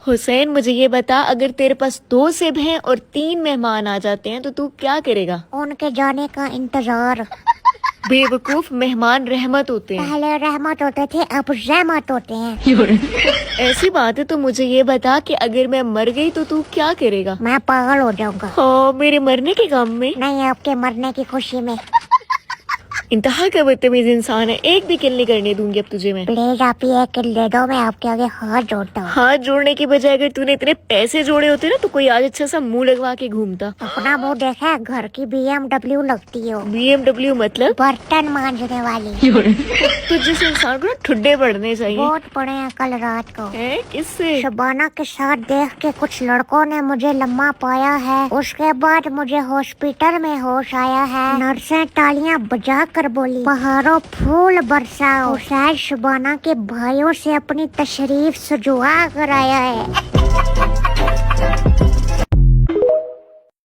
हुसैन, मुझे ये बता, अगर तेरे पास 2 सेब हैं और 3 मेहमान आ जाते हैं तो तू क्या करेगा? उनके जाने का इंतजार। बेवकूफ, मेहमान रहमत होते हैं। पहले रहमत होते थे, अब रहमत होते हैं। ऐसी बात है तो मुझे ये बता कि अगर मैं मर गई तो तू क्या करेगा? मैं पागल हो जाऊंगा। हाँ, मेरे मरने के गम में? नहीं, आपके मरने की खुशी में। इंतहा का बदतमीज इंसान है, एक भी किल नहीं करने दूंगी अब तुझे मैं। प्लीज आप ये किल दे दो, मैं आपके आगे हाथ जोड़ता हूँ। हाथ जोड़ने की बजाय अगर तूने इतने पैसे जोड़े होते ना तो कोई आज अच्छा सा मुंह लगवा के घूमता। अपना मुंह देखा है, घर की BMW लगती हो। BMW मतलब? बर्तन मांजने वाली। तो जिस इंसान को ना ठुड्डे पड़ने चाहिए। बहुत पड़े हैं कल रात को। है किससे? शबाना के साथ देख के कुछ लड़कों ने मुझे लम्मा पाया है। उसके बाद मुझे हॉस्पिटल में होश आया है। नर्सें तालियां बजा कर बोली, पहाड़ों फूल बरसाओ। शायद शबाना के भाइयों से अपनी तशरीफ सजुआ कर आया है।